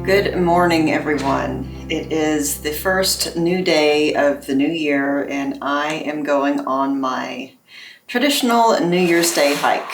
Good morning, everyone. It is the first new day of the new year, and I am going on my traditional New Year's Day hike,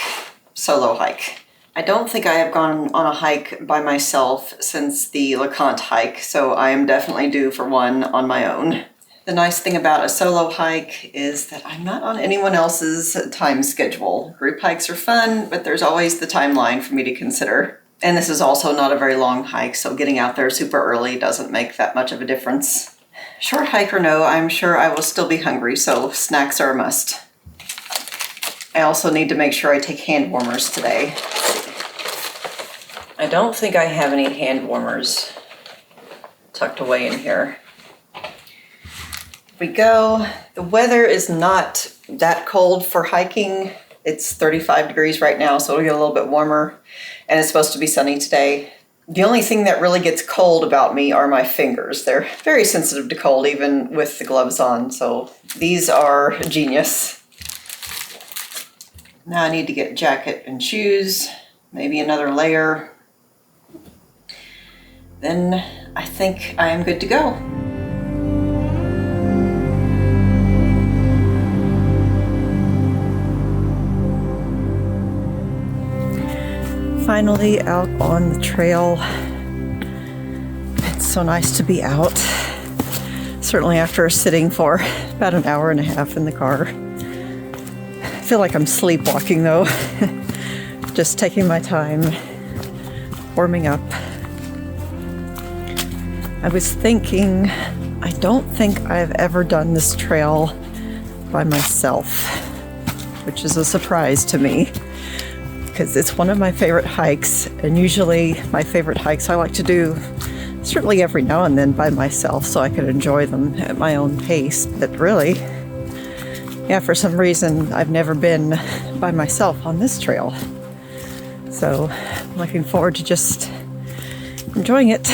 solo hike. I don't think I have gone on a hike by myself since the LeConte hike, so I am definitely due for one on my own. The nice thing about a solo hike is that I'm not on anyone else's time schedule. Group hikes are fun, but there's always the timeline for me to consider. And this is also not a very long hike, so getting out there super early doesn't make that much of a difference. Short hike or no, I'm sure I will still be hungry, so snacks are a must. I also need to make sure I take hand warmers today. I don't think I have any hand warmers tucked away in here. We go. The weather is not that cold for hiking. It's 35 degrees right now, so it'll get a little bit warmer, and it's supposed to be sunny today. The only thing that really gets cold about me are my fingers. They're very sensitive to cold, even with the gloves on, so these are genius. Now I need to get a jacket and shoes, maybe another layer. Then I think I am good to go. Finally out on the trail. It's so nice to be out. Certainly after sitting for about an hour and a half in the car. I feel like I'm sleepwalking though. Just taking my time, warming up. I was thinking, I don't think I've ever done this trail by myself, which is a surprise to me. Because it's one of my favorite hikes, and usually my favorite hikes I like to do certainly every now and then by myself so I can enjoy them at my own pace. But really, yeah, for some reason I've never been by myself on this trail. So I'm looking forward to just enjoying it.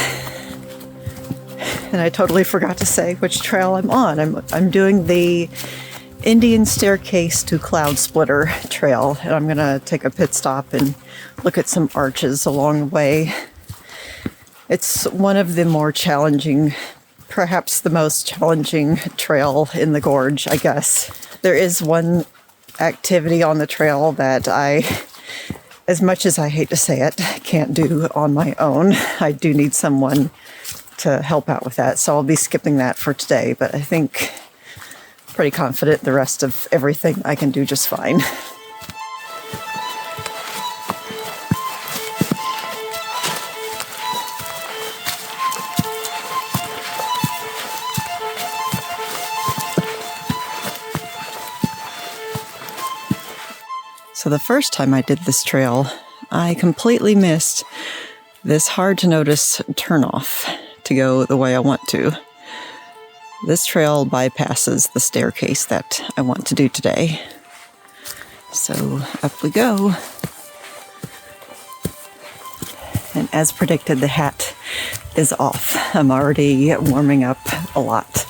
And I totally forgot to say which trail I'm on. I'm doing the Indian Staircase to Cloud Splitter trail, and I'm going to take a pit stop and look at some arches along the way. It's one of the more challenging, perhaps the most challenging trail in the gorge, I guess. There is one activity on the trail that I, as much as I hate to say it, can't do on my own. I do need someone to help out with that, so I'll be skipping that for today, but I think pretty confident the rest of everything I can do just fine. So the first time I did this trail, I completely missed this hard to notice turnoff to go the way I want to. This trail bypasses the staircase that I want to do today. So up we go. And as predicted, the hat is off. I'm already warming up a lot.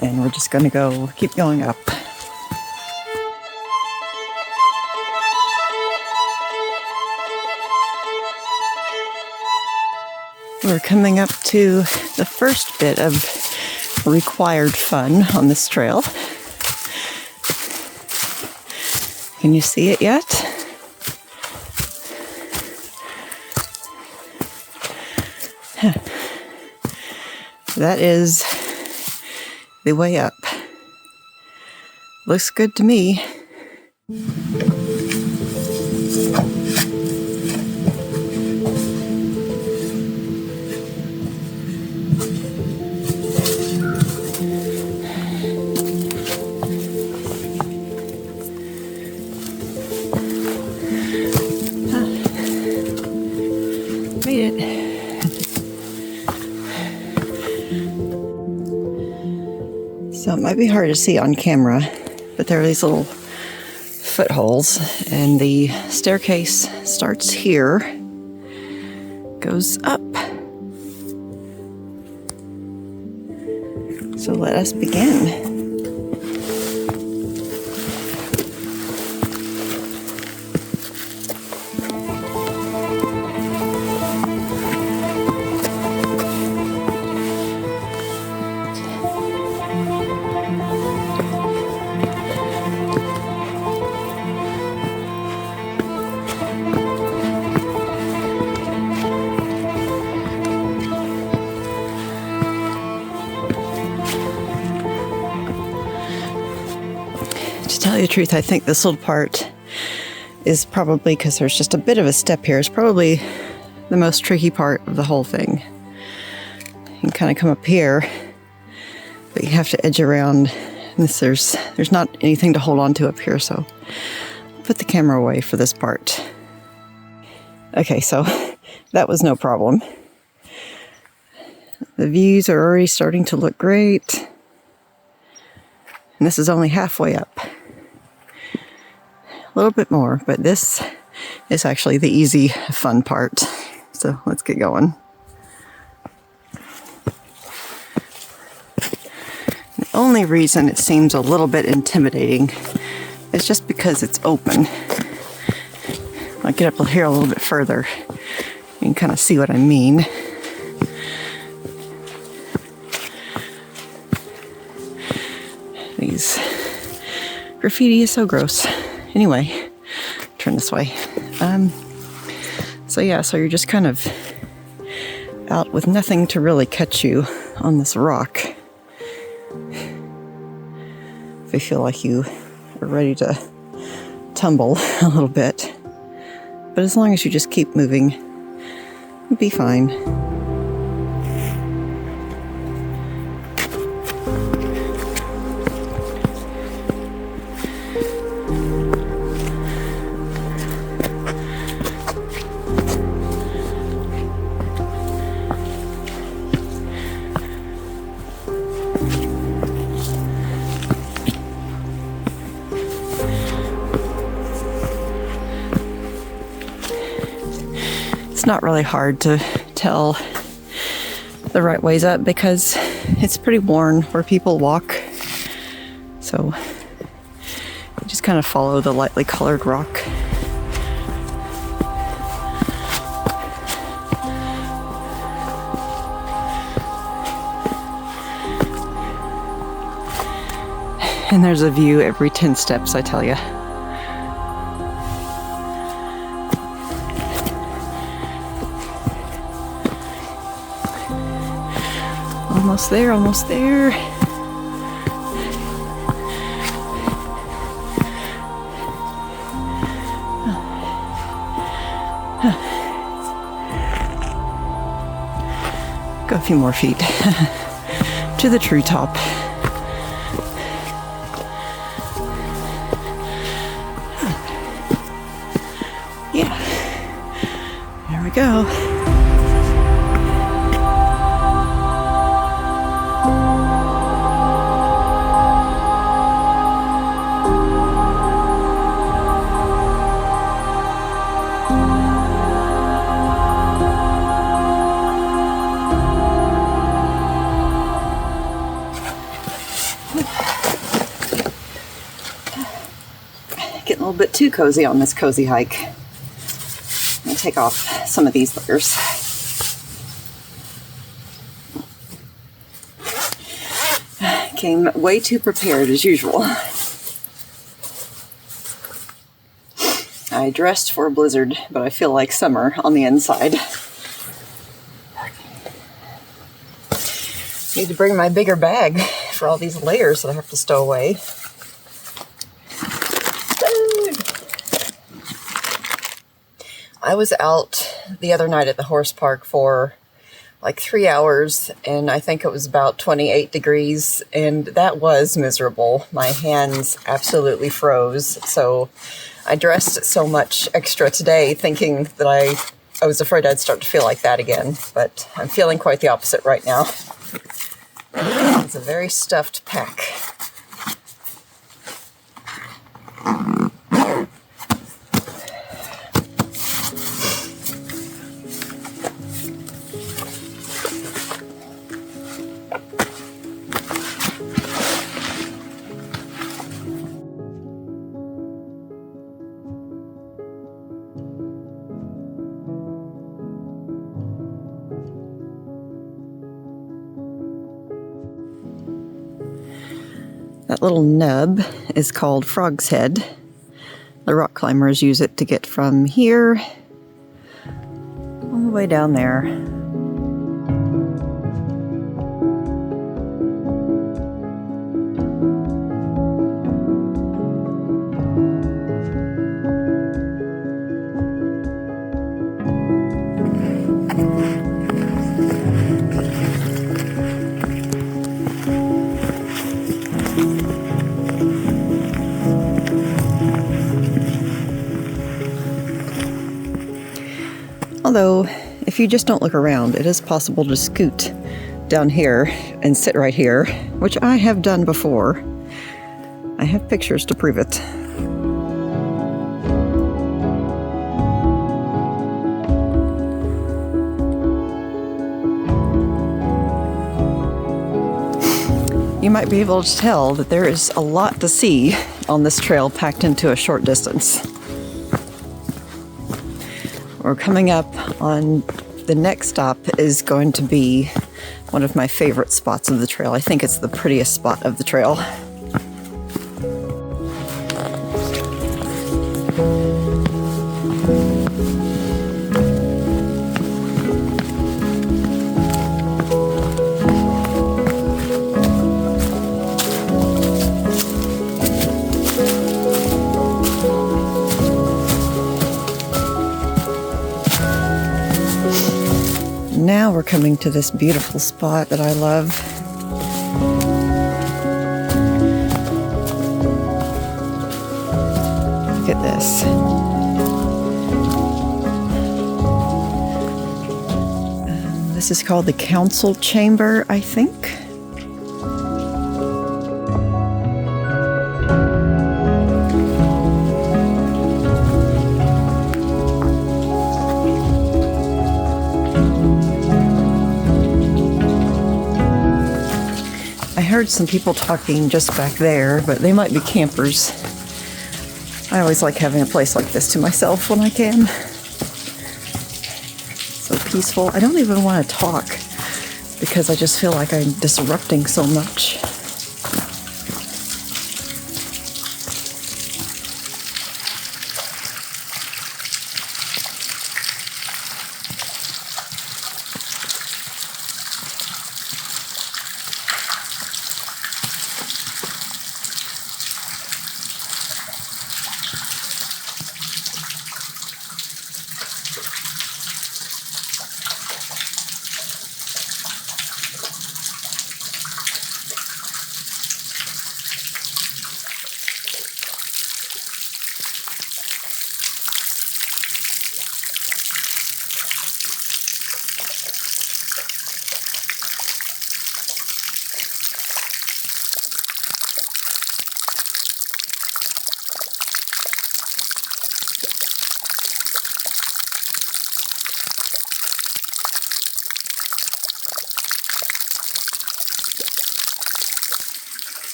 And we're just going to keep going up. We're coming up to the first bit of required fun on this trail. Can you see it yet? That is the way up. Looks good to me. So it might be hard to see on camera, but there are these little footholes, and the staircase starts here, goes up. So let us begin. To tell you the truth, I think this little part is probably, because there's just a bit of a step here, is probably the most tricky part of the whole thing. You can kind of come up here, but you have to edge around. There's not anything to hold on to up here, so I'll put the camera away for this part. Okay, so that was no problem. The views are already starting to look great. And this is only halfway up. A little bit more, but this is actually the easy, fun part. So let's get going. The only reason it seems a little bit intimidating is just because it's open. I'll get up here a little bit further. You can kind of see what I mean. These graffiti is so gross. Anyway, turn this way. So you're just kind of out with nothing to really catch you on this rock. If you feel like you are ready to tumble a little bit. But as long as you just keep moving, you'll be fine. It's not really hard to tell the right ways up because it's pretty worn where people walk. So you just kind of follow the lightly colored rock. And there's a view every 10 steps, I tell you. Almost there, almost there. Go a few more feet to the tree top. Yeah, there we go. Getting a little bit too cozy on this cozy hike. I'm gonna take off some of these layers. Came way too prepared as usual. I dressed for a blizzard, but I feel like summer on the inside. Need to bring my bigger bag for all these layers that I have to stow away. I was out the other night at the horse park for like 3 hours, and I think it was about 28 degrees, and that was miserable. My hands absolutely froze, so I dressed so much extra today thinking that I was afraid I'd start to feel like that again, but I'm feeling quite the opposite right now. It's a very stuffed pack. That little nub is called Frog's Head. The rock climbers use it to get from here all the way down there. if you just don't look around, it is possible to scoot down here and sit right here, which I have done before. I have pictures to prove it. You might be able to tell that there is a lot to see on this trail packed into a short distance. We're coming up on the next stop is going to be one of my favorite spots of the trail. I think it's the prettiest spot of the trail. Now we're coming to this beautiful spot that I love. Look at this. This is called the Council Chamber, I think. I heard some people talking just back there, but they might be campers. I always like having a place like this to myself when I can. So peaceful. I don't even want to talk because I just feel like I'm disrupting so much.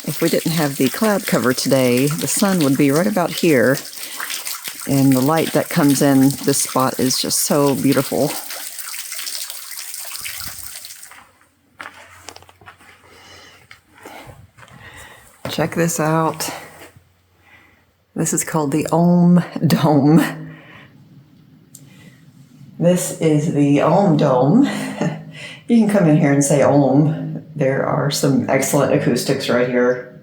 If we didn't have the cloud cover today, the sun would be right about here, and the light that comes in this spot is just so beautiful. Check this out. This is called the Ohm Dome. This is the Ohm Dome. You can come in here and say Ohm. There are some excellent acoustics right here.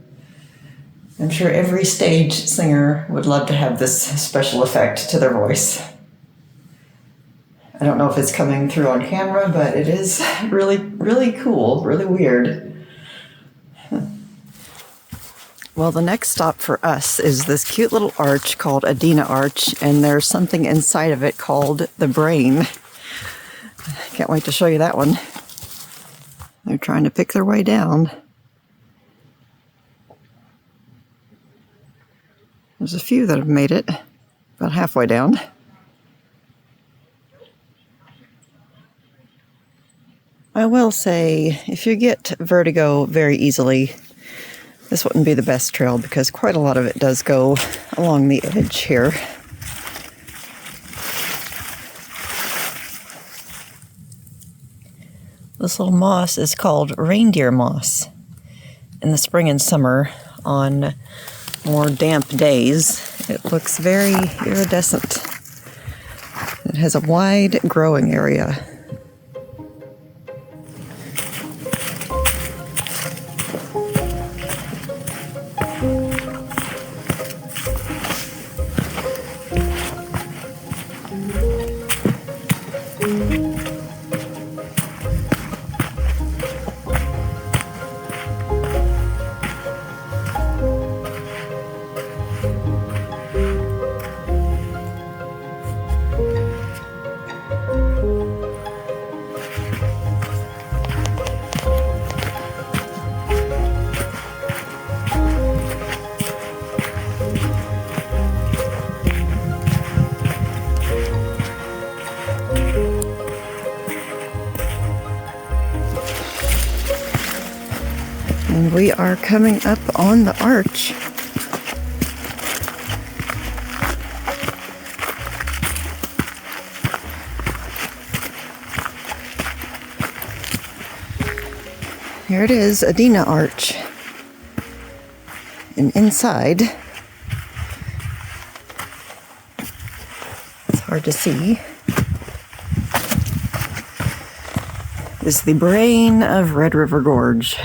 I'm sure every stage singer would love to have this special effect to their voice. I don't know if it's coming through on camera, but it is really, really cool, really weird. Well, the next stop for us is this cute little arch called Adena Arch, and there's something inside of it called the brain. Can't wait to show you that one. They're trying to pick their way down. There's a few that have made it, about halfway down. I will say, if you get vertigo very easily, this wouldn't be the best trail because quite a lot of it does go along the edge here. This little moss is called reindeer moss. In the spring and summer, on more damp days, it looks very iridescent. It has a wide growing area. And we are coming up on the arch. Here it is, Adina Arch. And inside, it's hard to see, is the brain of Red River Gorge.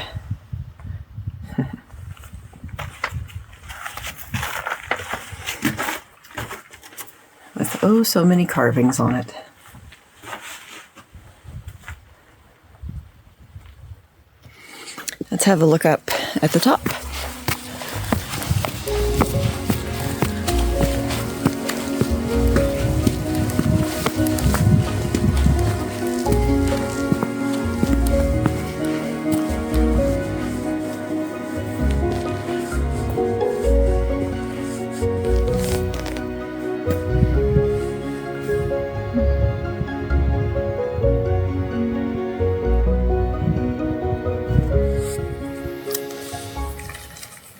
With oh so many carvings on it. Let's have a look up at the top.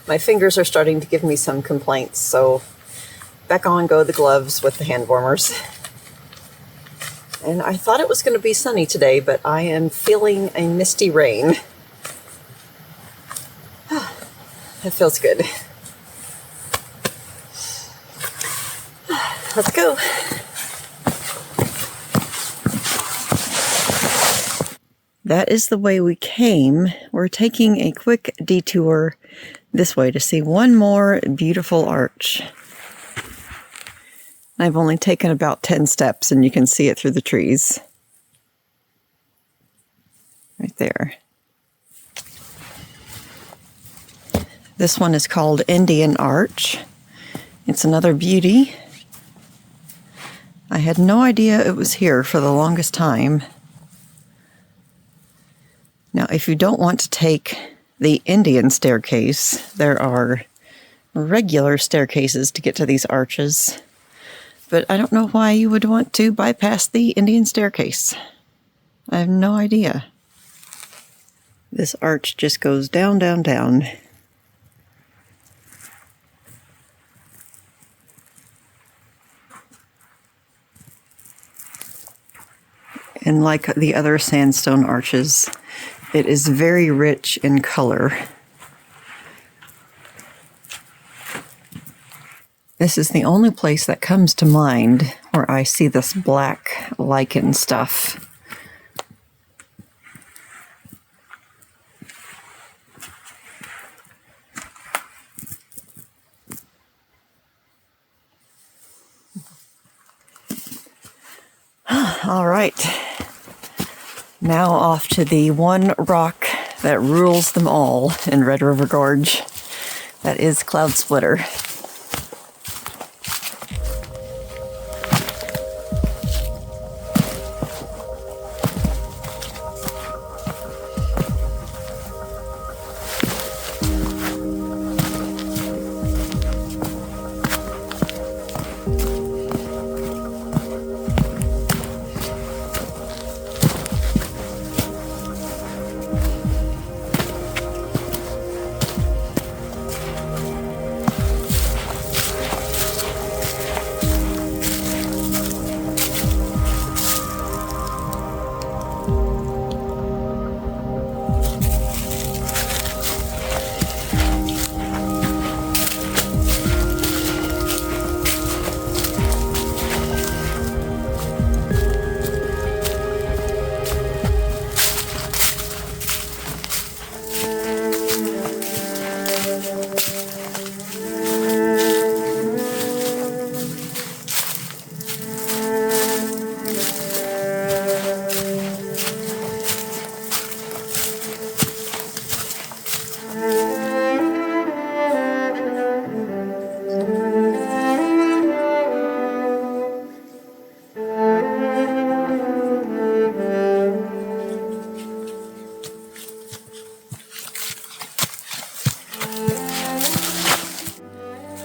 My fingers are starting to give me some complaints, so back on go the gloves with the hand warmers. And I thought it was going to be sunny today, but I am feeling a misty rain. That feels good. Let's go. That is the way we came. We're taking a quick detour this way to see one more beautiful arch. I've only taken about 10 steps and you can see it through the trees. Right there. This one is called Indian Arch. It's another beauty. I had no idea it was here for the longest time. Now, if you don't want to take the Indian staircase, there are regular staircases to get to these arches. But I don't know why you would want to bypass the Indian staircase. I have no idea. This arch just goes down, down, down. And like the other sandstone arches, it is very rich in color. This is the only place that comes to mind where I see this black lichen stuff. All right. Now off to the one rock that rules them all in Red River Gorge. That is Cloud Splitter.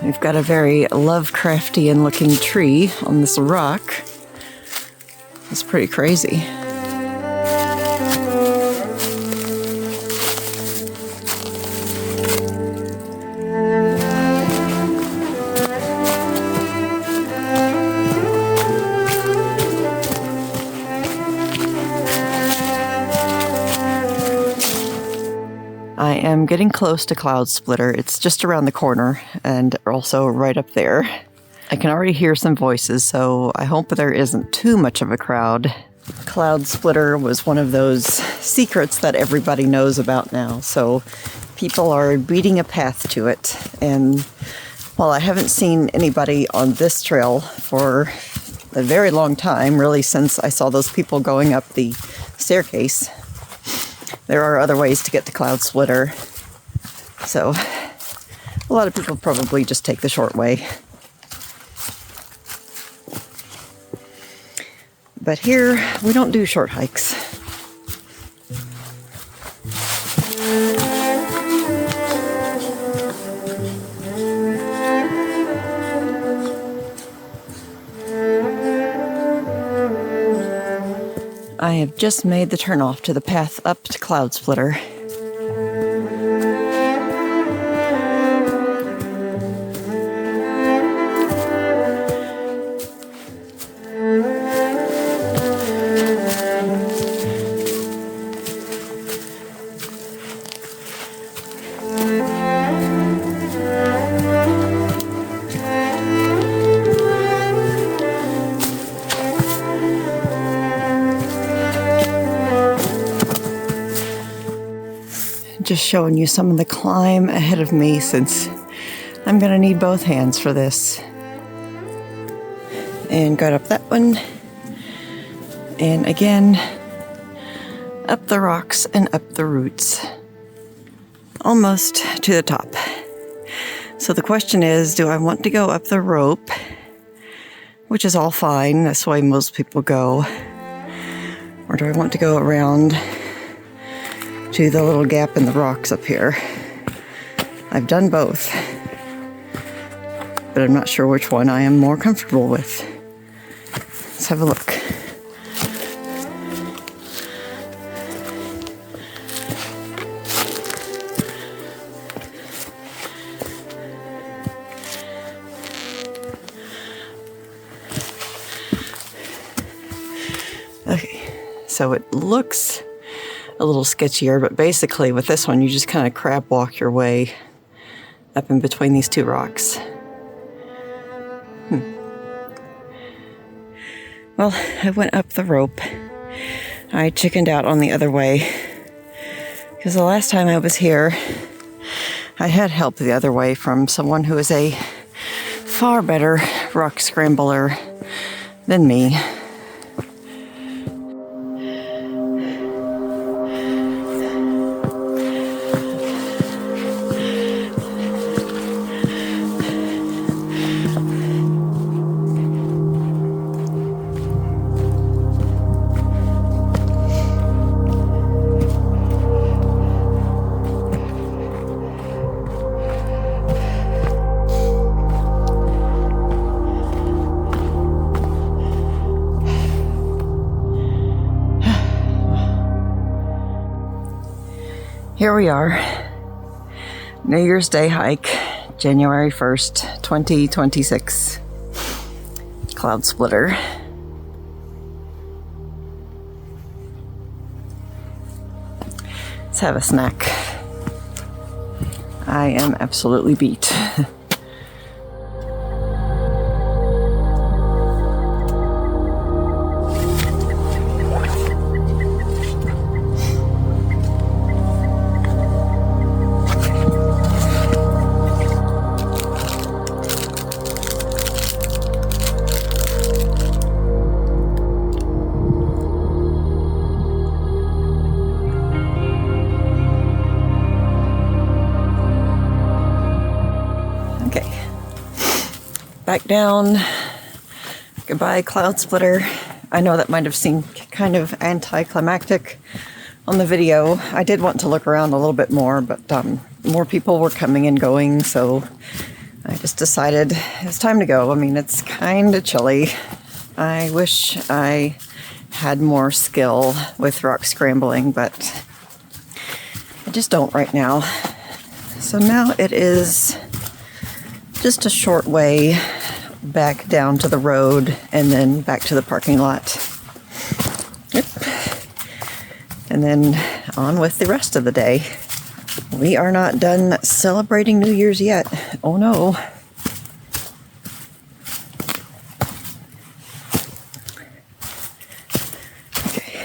We've got a very Lovecraftian looking tree on this rock. It's pretty crazy. I'm getting close to Cloud Splitter. It's just around the corner and also right up there. I can already hear some voices, so I hope there isn't too much of a crowd. Cloud Splitter was one of those secrets that everybody knows about now, so people are beating a path to it. And while I haven't seen anybody on this trail for a very long time, really since I saw those people going up the staircase, there are other ways to get to Cloud Splitter. So a lot of people probably just take the short way. But here, we don't do short hikes. I have just made the turnoff to the path up to Cloud Splitter. Just showing you some of the climb ahead of me, since I'm gonna need both hands for this. And got up that one, and again up the rocks and up the roots, almost to the top. So the question is, do I want to go up the rope, which is all fine, that's the way most people go, or do I want to go around to the little gap in the rocks up here? I've done both, but I'm not sure which one I am more comfortable with. Let's have a look. Okay, so it looks a little sketchier, but basically with this one, you just kind of crab walk your way up in between these two rocks. Well, I went up the rope. I chickened out on the other way, because the last time I was here, I had help the other way from someone who is a far better rock scrambler than me. Here we are, New Year's Day hike, January 1st, 2026, Cloud Splitter. Let's have a snack. I am absolutely beat. Back down. Goodbye, Cloud Splitter. I know that might have seemed kind of anticlimactic on the video. I did want to look around a little bit more, but more people were coming and going, so I just decided it's time to go. I mean, it's kind of chilly. I wish I had more skill with rock scrambling, but I just don't right now. So now it is just a short way back down to the road and then back to the parking lot. Yep. And then on with the rest of the day. We are not done celebrating New Year's yet. Oh no. Okay.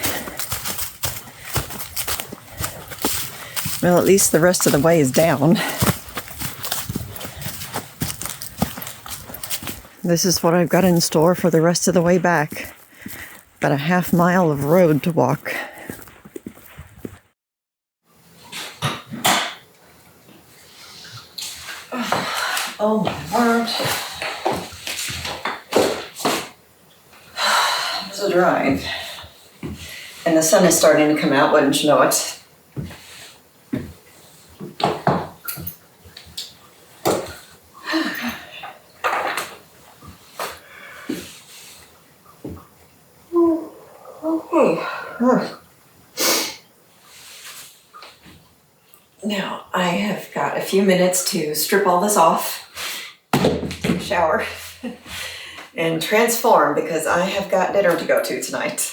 Well, at least the rest of the way is down. This is what I've got in store for the rest of the way back. About a half mile of road to walk. Oh my word. It was a drive. And the sun is starting to come out, wouldn't you know it? Now, I have got a few minutes to strip all this off, take a shower, and transform because I have got dinner to go to tonight.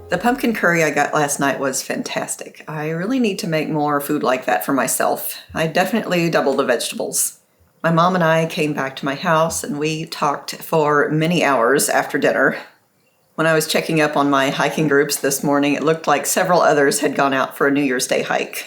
The pumpkin curry I got last night was fantastic. I really need to make more food like that for myself. I definitely doubled the vegetables. My mom and I came back to my house and we talked for many hours after dinner. When I was checking up on my hiking groups this morning, it looked like several others had gone out for a New Year's Day hike.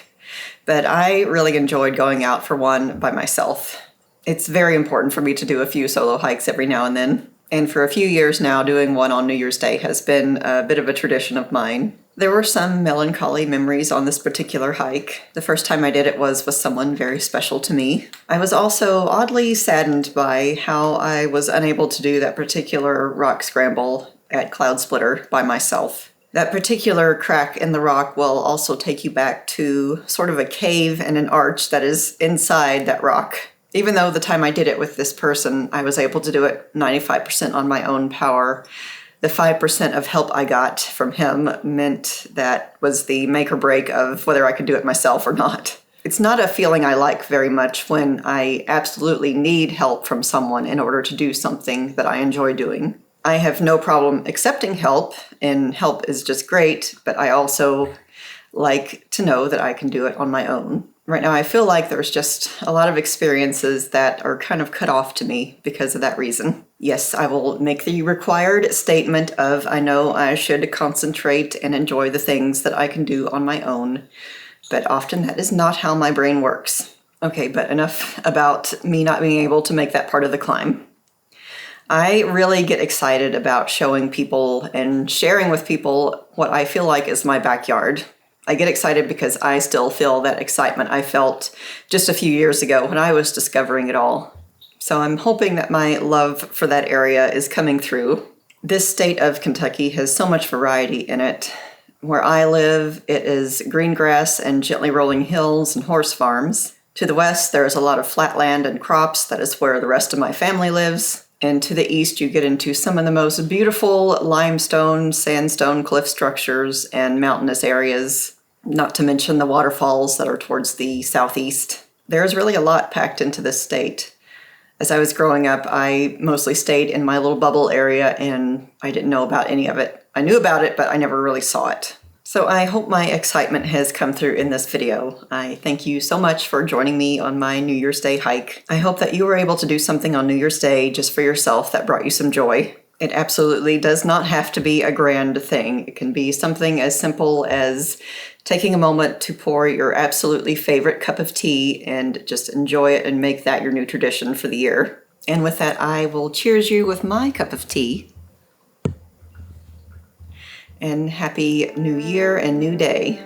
But I really enjoyed going out for one by myself. It's very important for me to do a few solo hikes every now and then. And for a few years now, doing one on New Year's Day has been a bit of a tradition of mine. There were some melancholy memories on this particular hike. The first time I did it was with someone very special to me. I was also oddly saddened by how I was unable to do that particular rock scramble at Cloud Splitter by myself. That particular crack in the rock will also take you back to sort of a cave and an arch that is inside that rock. Even though the time I did it with this person, I was able to do it 95% on my own power, the 5% of help I got from him meant that was the make or break of whether I could do it myself or not. It's not a feeling I like very much when I absolutely need help from someone in order to do something that I enjoy doing. I have no problem accepting help, and help is just great, but I also like to know that I can do it on my own. Right now, I feel like there's just a lot of experiences that are kind of cut off to me because of that reason. Yes, I will make the required statement of I know I should concentrate and enjoy the things that I can do on my own, but often that is not how my brain works. Okay, but enough about me not being able to make that part of the climb. I really get excited about showing people and sharing with people what I feel like is my backyard. I get excited because I still feel that excitement I felt just a few years ago when I was discovering it all. So I'm hoping that my love for that area is coming through. This state of Kentucky has so much variety in it. Where I live, it is green grass and gently rolling hills and horse farms. To the west, there is a lot of flat land and crops. That is where the rest of my family lives. And to the east, you get into some of the most beautiful limestone, sandstone cliff structures and mountainous areas, not to mention the waterfalls that are towards the southeast. There's really a lot packed into this state. As I was growing up, I mostly stayed in my little bubble area and I didn't know about any of it. I knew about it, but I never really saw it. So I hope my excitement has come through in this video. I thank you so much for joining me on my New Year's Day hike. I hope that you were able to do something on New Year's Day just for yourself that brought you some joy. It absolutely does not have to be a grand thing. It can be something as simple as taking a moment to pour your absolutely favorite cup of tea and just enjoy it and make that your new tradition for the year. And with that, I will cheers you with my cup of tea. And happy new year and new day.